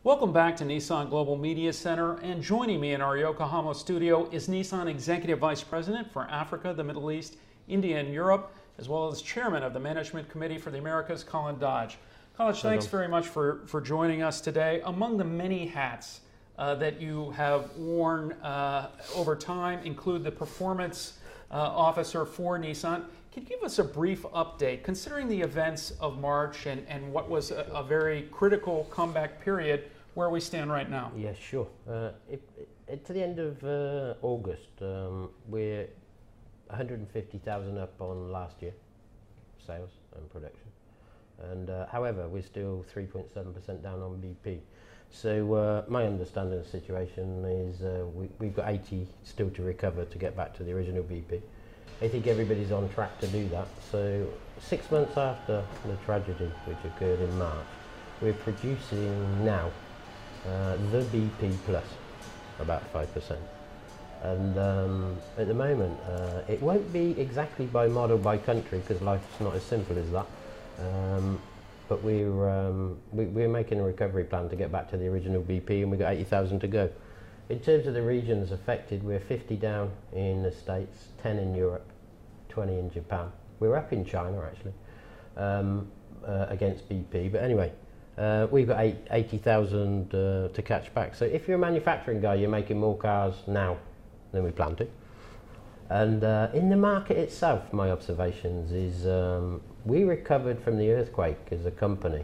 Welcome back to Nissan Global Media Center, and joining me in our Yokohama studio is Nissan Executive Vice President for Africa, the Middle East, India, and Europe, as well as Chairman of the Management Committee for the Americas, Colin Dodge. Colin, thanks very much for joining us today. Among the many hats that you have worn over time include the Performance Officer for Nissan. Can you give us a brief update, considering the events of March and what was a very critical comeback period, where we stand right now? Yeah, sure. To the end of August, we're 150,000 up on last year, sales and production. And however, we're still 3.7% down on BP. So my understanding of the situation is we've got 80 still to recover to get back to the original BP. I think everybody's on track to do that. So 6 months after the tragedy which occurred in March, we're producing now the BP plus about 5%. And at the moment, it won't be exactly by model by country because life's not as simple as that. But we're making a recovery plan to get back to the original BP, and we've got 80,000 to go. In terms of the regions affected, we're 50 down in the States, 10 in Europe, 20 in Japan. We're up in China actually against BP, but anyway, we've got 80,000 to catch back. So if you're a manufacturing guy, you're making more cars now than we planned to. And in the market itself, my observations is we recovered from the earthquake as a company,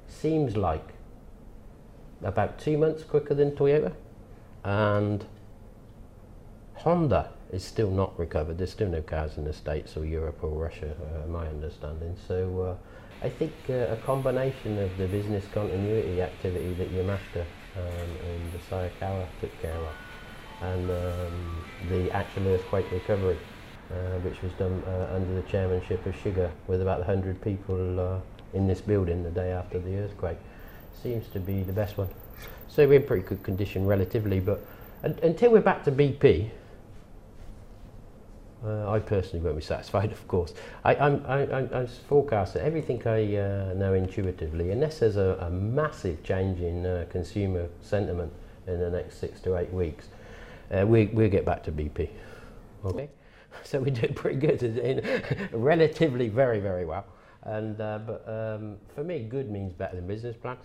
seems like about 2 months quicker than Toyota. And Honda is still not recovered. There's still no cars in the States or Europe or Russia, my understanding. So I think a combination of the business continuity activity that Yamashita and the Sayakawa took care of, and the actual earthquake recovery, which was done under the chairmanship of Shiga, with about 100 people in this building the day after the earthquake, seems to be the best one. So we're in pretty good condition relatively, but until we're back to BP, I personally won't be satisfied, of course. I forecast that everything I know intuitively, unless there's a massive change in consumer sentiment in the next 6 to 8 weeks, we'll get back to BP. Okay, so we're doing pretty good, relatively very, very well. And but for me, good means better than business plan.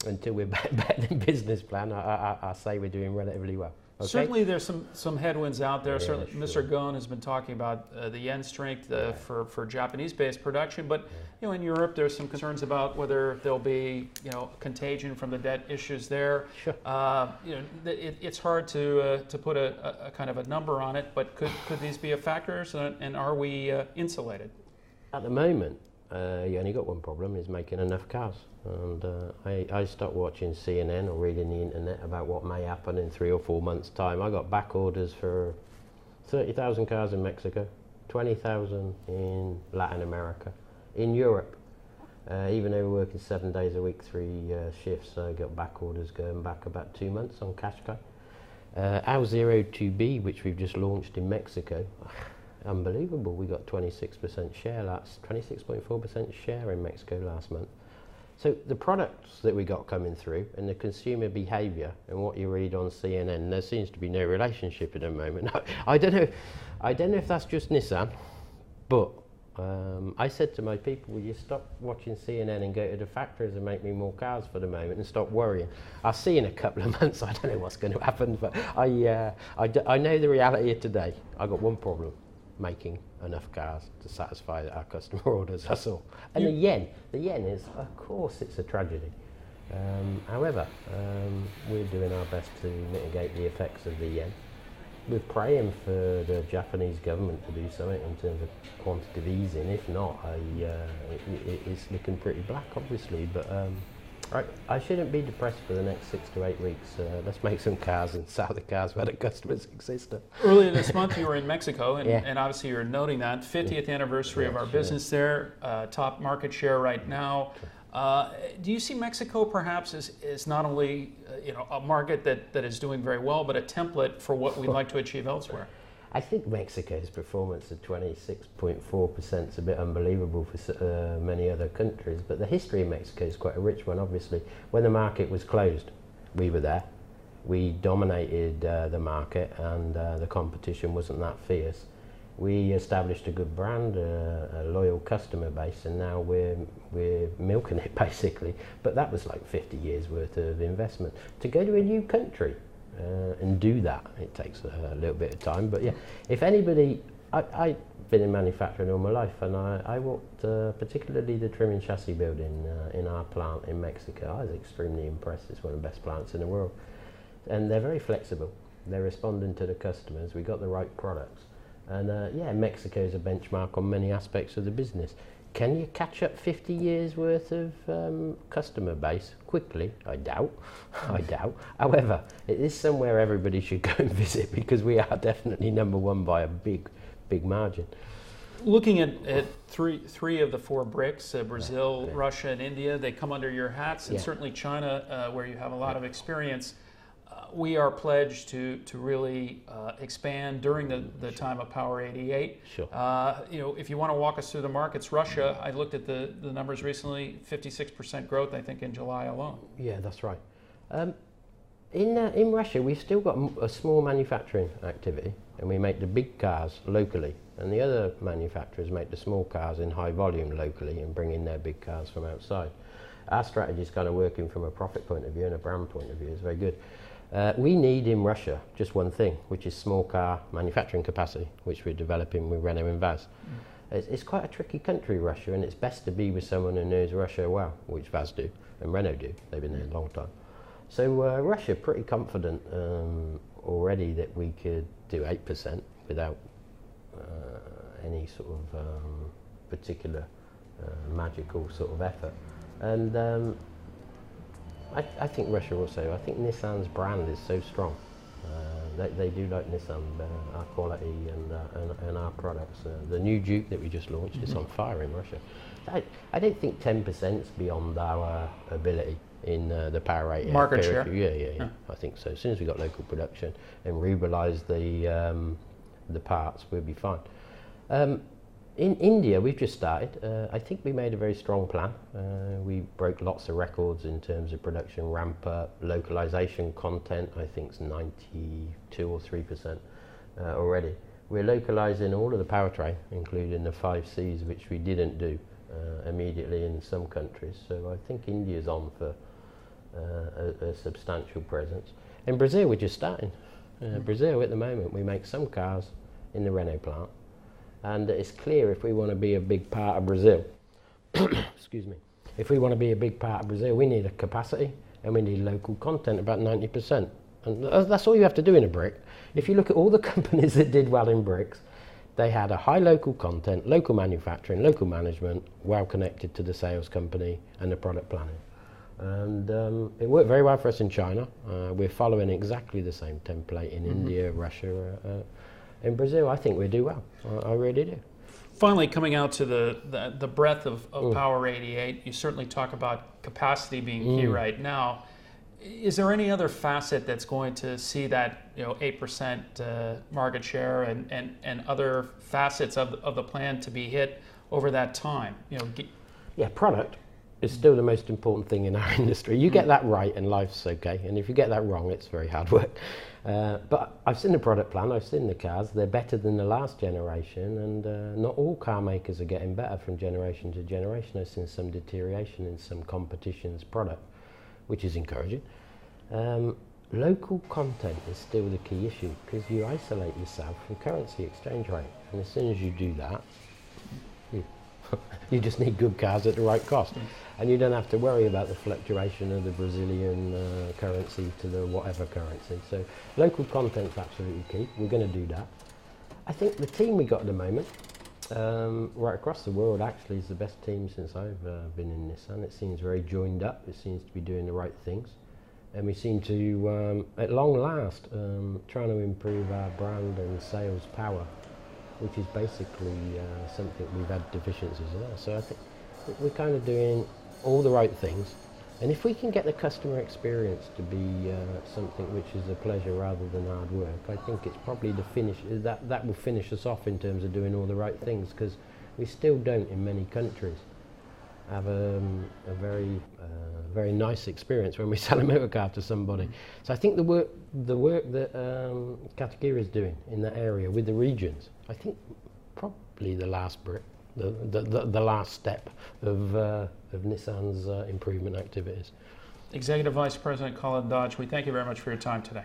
Until we're better than business plan, I say we're doing relatively well. Okay? Certainly there's some headwinds out there. Yeah, certainly sure. Mr. Ghosn has been talking about the yen strength for Japanese-based production, but you know, in Europe there's some concerns about whether there'll be contagion from the debt issues there. Sure. It's hard to put a kind of a number on it, but could these be a factor, and are we insulated? At the moment, you only got one problem, is making enough cars. And I stopped watching CNN or reading the internet about what may happen in 3 or 4 months' time. I got back orders for 30,000 cars in Mexico, 20,000 in Latin America, in Europe. Even though we're working 7 days a week, 3 shifts, I got back orders going back about 2 months on Qashqai. Our 02B, which we've just launched in Mexico, unbelievable. We got 26% share, that's 26.4% share in Mexico last month. So the products that we got coming through and the consumer behaviour and what you read on CNN, there seems to be no relationship at the moment. I don't know if that's just Nissan, but I said to my people, will you stop watching CNN and go to the factories and make me more cars for the moment and stop worrying? I'll see in a couple of months. I don't know what's going to happen, but I know the reality of today. I got one problem: making enough cars to satisfy our customer orders, that's all. And the yen is, of course, it's a tragedy. However, we're doing our best to mitigate the effects of the yen. We're praying for the Japanese government to do something in terms of quantitative easing. If not, it's looking pretty black, obviously, but I shouldn't be depressed for the next 6 to 8 weeks. Let's make some cars and sell the cars where the customers exist. Earlier this month you were in Mexico, and, Yeah. and obviously you're noting that 50th anniversary of our business there, top market share right now. Do you see Mexico perhaps as not only a market that is doing very well, but a template for what we'd like to achieve elsewhere? I think Mexico's performance at 26.4% is a bit unbelievable for many other countries, but the history of Mexico is quite a rich one, obviously. When the market was closed, we were there. We dominated the market, and the competition wasn't that fierce. We established a good brand, a loyal customer base, and now we're milking it basically. But that was like 50 years worth of investment. To go to a new country and do that, it takes a little bit of time. But yeah, if anybody, I've been in manufacturing all my life, and I walked particularly the trim and chassis building in our plant in Mexico. I was extremely impressed. It's one of the best plants in the world. And they're very flexible. They're responding to the customers. We got the right products. And yeah, Mexico is a benchmark on many aspects of the business. Can you catch up 50 years worth of customer base quickly? I doubt. I doubt. However, it is somewhere everybody should go and visit, because we are definitely number one by a big margin. Looking at three of the four BRICS, Brazil, Russia, and India, they come under your hats, and certainly China, where you have a lot of experience. We are pledged to really expand during the time of Power 88. Sure. You know, if you want to walk us through the markets, Russia, I looked at the numbers recently, 56% growth, I think, in July alone. Yeah, that's right. In Russia, we've still got a small manufacturing activity, and we make the big cars locally, and the other manufacturers make the small cars in high volume locally and bring in their big cars from outside. Our strategy is kind of working from a profit point of view and a brand point of view. It's very good. We need in Russia just one thing, which is small car manufacturing capacity, which we're developing with Renault and Vaz. It's quite a tricky country, Russia, and it's best to be with someone who knows Russia well, which Vaz do and Renault do. They've been there a long time. So Russia, pretty confident already that we could do 8% without any sort of particular magical sort of effort. And I think Russia also, I think Nissan's brand is so strong. They do like Nissan, our quality and our products. The new Duke that we just launched is on fire in Russia. I don't think 10% is beyond our ability in the Power 88 market share. Yeah. I think so. As soon as we got local production and rubalise the parts, we'll be fine. In India, we've just started. I think we made a very strong plan. We broke lots of records in terms of production ramp up, localization content. I think it's 92 or 3% already. We're localizing all of the powertrain, including the 5Cs, which we didn't do immediately in some countries. So I think India's on for a substantial presence. In Brazil, we're just starting. Brazil, at the moment, we make some cars in the Renault plant. And it's clear if we want to be a big part of Brazil, excuse me, if we want to be a big part of Brazil, we need a capacity and we need local content, about 90%. And that's all you have to do in a brick. If you look at all the companies that did well in bricks, they had a high local content, local manufacturing, local management, well connected to the sales company and the product planning. And it worked very well for us in China. We're following exactly the same template in India, Russia. In Brazil, I think we do well. I really do. Finally, coming out to the breadth of Power 88, you certainly talk about capacity being key right now. Is there any other facet that's going to see that 8% market share and other facets of the plan to be hit over that time? Yeah, product is still the most important thing in our industry. You get that right and life's okay, and if you get that wrong, it's very hard work. But I've seen the product plan, I've seen the cars, they're better than the last generation, and not all car makers are getting better from generation to generation. I've seen some deterioration in some competition's product, which is encouraging. Local content is still the key issue, because you isolate yourself from currency exchange rate, and as soon as you do that, you just need good cars at the right cost. And you don't have to worry about the fluctuation of the Brazilian currency to the whatever currency. So local content's absolutely key. We're going to do that. I think the team we got at the moment, right across the world, actually is the best team since I've been in Nissan. It seems very joined up. It seems to be doing the right things. And we seem to, at long last, trying to improve our brand and sales power, which is basically something we've had deficiencies in. So I think we're kind of doing all the right things, and if we can get the customer experience to be something which is a pleasure rather than hard work, I think it's probably the finish that will finish us off in terms of doing all the right things, because we still don't in many countries have a very nice experience when we sell a motor car to somebody. So I think the work that Category is doing in that area with the regions, I think probably the last brick, the last step of Nissan's improvement activities. Executive Vice President Colin Dodge, we thank you very much for your time today.